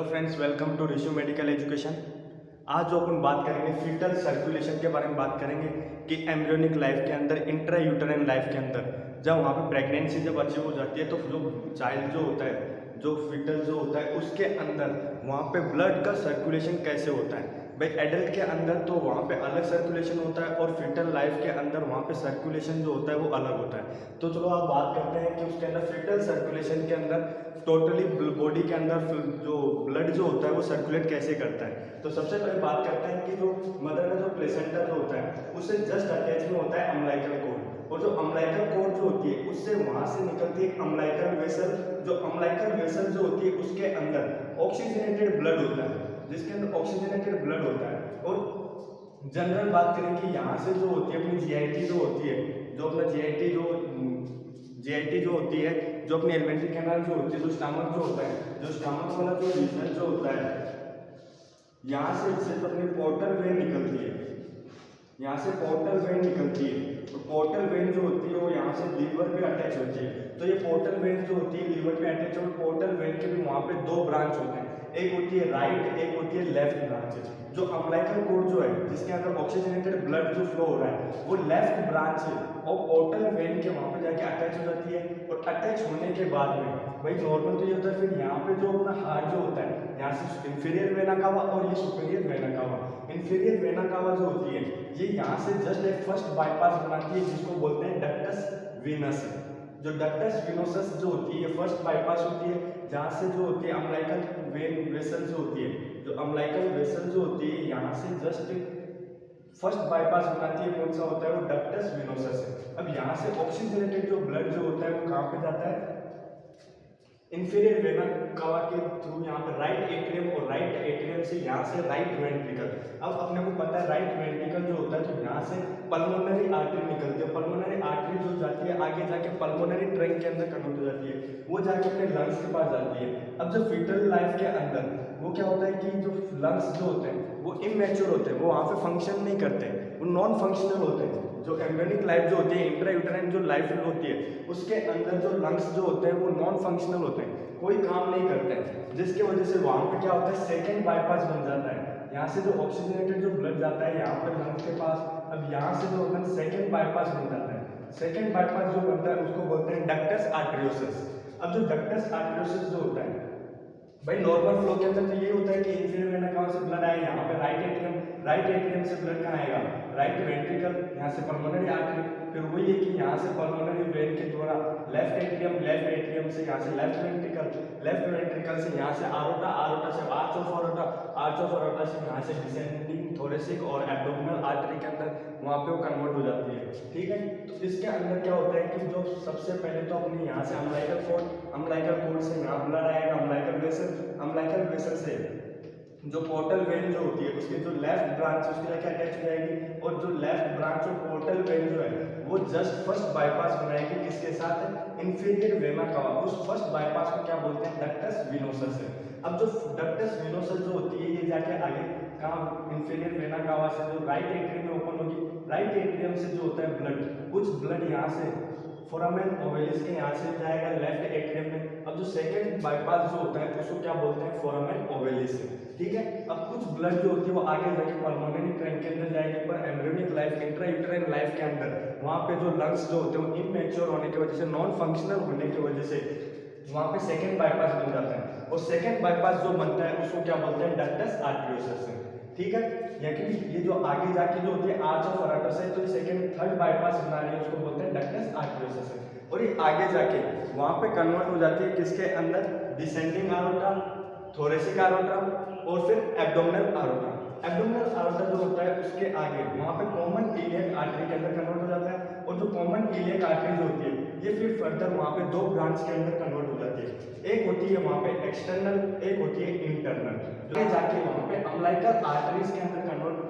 Friends, welcome to Rishi medical education. आज जो अपन बात करेंगे फीटल सर्कुलेशन के बारे में बात करेंगे कि एम्ब्रियोनिक लाइफ के अंदर, इंट्रा यूटेराइन लाइफ के अंदर जब वहाँ पे प्रेगनेंसी जब अचीव हो जाती है तो जो चाइल्ड जो होता है, जो फीटल जो होता है उसके अंदर वहाँ पे ब्लड का सर्कुलेशन कैसे होता है। भाई एडल्ट के अंदर तो वहाँ पे अलग सर्कुलेशन होता है और फीटल लाइफ के अंदर वहाँ पे सर्कुलेशन जो होता है वो अलग होता है। तो चलो आप बात करते हैं कि उसके अंदर फीटल सर्कुलेशन के अंदर टोटली बॉडी के अंदर जो ब्लड जो होता है वो सर्कुलेट कैसे करता है। तो सबसे पहले बात करते हैं कि जो मदर का जो प्लेसेंटा जो होता है उससे जस्ट अटैच में होता है अम्बिलिकल कॉर्ड, और जो अम्बिलिकल कॉर्ड जो होती है उससे वहाँ से निकलती है अम्बिलिकल वेसल। जो अम्बिलिकल वेसल जो होती है उसके अंदर ऑक्सीजनेटेड ब्लड होता है, जिसके अंदर ऑक्सीजनेटेड ब्लड होता है। और जनरल बात करें कि यहाँ से जो होती है अपनी जीआईटी जो होती है, जो अपना जीआईटी जो होती है, जो अपनी एलिमेंट्री कैनाल जो होती है, जो स्टमक जो होता है, जो स्टमक वाला जो रीजन जो होता है, यहाँ से सिर्फ अपनी पोर्टल वेन निकलती है, यहाँ से पोर्टल वेन निकलती है। तो पोर्टल वेन जो होती है वो यहाँ से लीवर पे अटैच होती है। तो ये पोर्टल वेन जो होती है लीवर पे अटैच, और पोर्टल वेन के भी वहाँ पे दो ब्रांच होते हैं, एक होती है राइट, एक होती है लेफ्ट ब्रांच। जो अम्बिलिकल कॉर्ड जो है जिसके अंदर ऑक्सीजनेटेड ब्लड जो फ्लो हो रहा है वो लेफ्ट ब्रांच है और पोर्टल वेन के वहाँ पे जाके अटैच हो जाती है। और अटैच होने के बाद में भाई नॉर्मल तो ये होता है, फिर यहाँ पे जो अपना हार्ट जो होता है, यहाँ से इंफीरियर वेना कावा और ये superior vena cava. Inferior vena cava जो होती है ये यहाँ से जस्ट एक फर्स्ट बाईपास बनाती है जिसको बोलते हैं डक्टस वीनस। जो डक्टस विनोसस जो होती है ये फर्स्ट बाईपास होती है, जहाँ से जो होती है अम्बिलिकल वेन वेसल जो होती है, जो अम्बिलिकल वेसल जो होती है यहाँ से जस्ट फर्स्ट बाईपास बनाती है। कौन सा होता है वो डक्टस विनोसस है। अब यहाँ से ऑक्सीजनेटेड जो ब्लड जो होता है वो कहाँ पे जाता है, इंफीरियर वेना कावा के थ्रू यहाँ पे राइट एट्रियम, और राइट एट्रियम से यहाँ से राइट वेंट्रिकल। अब अपने को पता है राइट वेंट्रिकल जो होता है तो यहाँ से पल्मोनरी आर्टरी निकलती है, पल्मोनरी आर्टरी जो जाती है आगे जाके पल्मोनरी ट्रंक के अंदर कन्वर्ट हो जाती है, वो जाके अपने लंग्स के पास जाती है। अब जो फीटल लाइफ के अंदर वो क्या होता है कि जो लंग्स जो होते हैं वो इमेच्योर होते हैं, वो वहाँ पे फंक्शन नहीं करते, वो नॉन फंक्शनल होते हैं। जो एम्ब्रियोनिक लाइफ जो होती है, इंट्रा यूटेराइन जो लाइफ होती है उसके अंदर जो लंग्स जो होते हैं वो नॉन फंक्शनल होते हैं, कोई काम नहीं करते हैं, जिसकी वजह से वहाँ पे क्या होता है सेकेंड बाईपास बन जाता है। यहाँ से जो ऑक्सीजनेटेड जो ब्लड जाता है यहाँ पर लंग्स के पास, अब यहाँ से जो होता है सेकेंड बाईपास बन जाता है। सेकेंड बाईपास जो बनता है उसको बोलते हैं डक्टस आर्टरियोसस। अब जो डक्टस आर्टरियोसस जो होता है भाई नॉर्मल फ्लो के अंदर तो ये होता है कि इंफीरियर वेना कावा से ब्लड आएगा, यहाँ पे राइट एट्रियम से ब्लड कहाँ आएगा, राइट वेंट्रिकल, यहाँ से पल्मोनरी आर्टरी, फिर वही है कि यहाँ से पल्मोनरी वेन के द्वारा लेफ्ट एट्रियम से यहाँ से लेफ्ट वेंट्रिकल से यहाँ से आरोटा से आर्च ऑफ अरोटा से यहाँ से डिसेंडिंग थोरेसिक और एब्डोमिनल आर्टरी के अंदर वहाँ पे वो कन्वर्ट हो जाती है। ठीक है, तो इसके अंदर क्या होता है कि जो सबसे पहले तो अपने यहाँ से अम्बिलिकल कॉर्ड से यहाँ ब्लड आएगा अम्बिलिकल वेसल से जो पोर्टल वेन जो होती है उसके जो लेफ्ट ब्रांच उसके लेके अटैच हो जाएगी, और जो लेफ्ट ब्रांच और पोर्टल वेन जो है वो जस्ट फर्स्ट बाईपास बनाएगी किसके साथ, इंफीरियर वेना कावा। उस फर्स्ट बाईपास को क्या बोलते हैं, डक्टस विनोसस है। अब जो डक्टस विनोसस जो होती है ये जाके आगे कहाँ, इंफीरियर वेना कावा से जो राइट एट्रियम में ओपन होगी, राइट एट्रियम से जो होता है ब्लड, कुछ ब्लड यहाँ से फोरामेन ओवेलिस के यहाँ से जाएगा लेफ्ट एट्रियम में। अब जो सेकंड बाईपास जो होता है उसको क्या बोलते हैं, फोरामेन ओवेलिस। ठीक है, अब कुछ ब्लड जो होती है वो आगे जाके पल्मोनरी ट्रंक के अंदर जाएगी, पर embryonic life, intra uterine life के अंदर वहाँ पे जो लंग्स जो होते हैं वो इमेच्योर होने की वजह से, नॉन फंक्शनल होने की वजह से वहाँ पे सेकंड बाईपास बन जाता है, और सेकंड बाईपास जो बनता है उसको क्या बोलते हैं, डक्टस आर्टरियोसस। ठीक है, यानी ये जो आगे जाके जो होती है आर्च ऑफ अरोटा से, तो सेकंड थर्ड बाईपास बना रही है उसको बोलते हैं डक्टस आर्टरियोसस। और ये आगे जाके वहाँ पे कन्वर्ट हो जाती है किसके अंदर, डिसेंडिंग आरोटा, थोरेसिक आरोटा और फिर एब्डोमिनल आरोटा। एब्डोमिनल आरोटा जो होता है उसके आगे वहाँ पे कॉमन इलियक आर्टरी के अंदर कन्वर्ट हो जाता है, और जो कॉमन इलियक आर्टरी जो होती है ये फिर फर्दर वहाँ पे दो ब्रांच के अंदर कन्वर्ट हो जाती है, एक होती है वहाँ पे एक्सटर्नल, एक होती है इंटरनल, जो जाके वहाँ पे अम्बिलिकल आर्टरीज के अंदर कन्वर्ट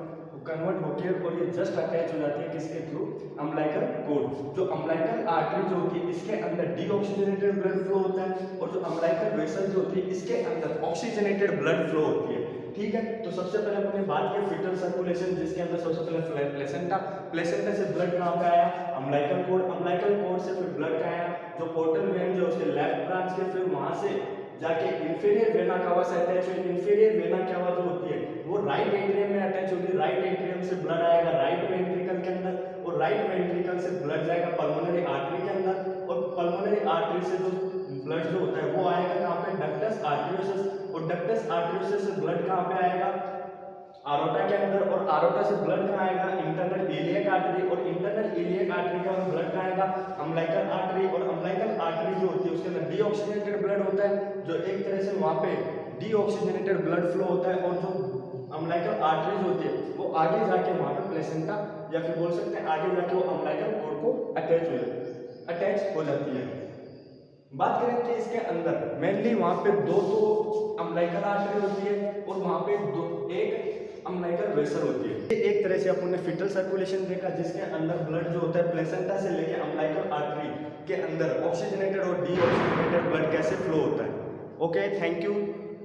होकर और ये जस्ट अटैच हो जाती है किसके थ्रू, अम्बिलिकल कॉर्ड। जो अम्बिलिकल आर्टरी जो होती है इसके अंदर डीऑक्सीजनेटेड ब्लड फ्लो होता है, और जो अम्बिलिकल वेसल जो होती है इसके अंदर ऑक्सीजनेटेड ब्लड फ्लो होती है। ठीक है, तो सबसे पहले हमने बात की फीटल सर्कुलेशन, जिसके अंदर सबसे पहले प्लेसेंटा से ब्लड कहाँ पे आया, अम्बिलिकल कॉर्ड से फिर ब्लड कहाँ आया, जो पोर्टल वेन जो उसके लेफ्ट ब्रांच के, फिर वहाँ से जाके इंफीरियर वेना कावा से अटैच हुई। इंफीरियर वेना कावा जो होती है वो राइट एट्रियम में अटैच होगी। राइट एट्रियम से ब्लड आएगा राइट वेंट्रिकल के अंदर और राइट वेंट्रिकल से ब्लड जाएगा पल्मोनरी आर्टरी के अंदर और पल्मोनरी आर्टरी से जो ब्लड जो होता है वो आएगा कहाँ पे, डक्टस आर्टरियोसस। और डक्टस आर्टरियोसस से ब्लड कहाँ पे आएगा, आरोटा के अंदर। और आरोटा से ब्लड कहाँ आएगा, इंटरनल इलियक आर्टरी। और इंटरनल इलियक आर्टरी का ब्लड कहाँ आएगा, अम्बिलिकल आर्टरी। और अम्बिलिकल आर्टरी जो होती है उसके अंदर डीऑक्सीजनेटेड ब्लड होता है, जो एक तरह से वहाँ पे डीऑक्सीजनेटेड ब्लड फ्लो होता है। और जो अम्बिलिकल आर्टरीज होती है वो आगे जाके वहाँ पे प्लेसेंटा या फिर बोल सकते हैं आगे जाके वो अम्बिलिकल कॉर्ड को अटैच हो जाती है। बात करें कि इसके अंदर मेनली वहाँ पे दो अम्बिलिकल आर्टरी होती है और वहाँ पे एक अम्बिलिकल वेसल होती है। एक तरह से अपन ने फीटल सर्कुलेशन देखा जिसके अंदर ब्लड जो होता है प्लेसेंटा से लेके अम्बिलिकल आर्टरी के अंदर ऑक्सीजनेटेड और डीऑक्सीजनेटेड ब्लड कैसे फ्लो होता है। Okay, thank you.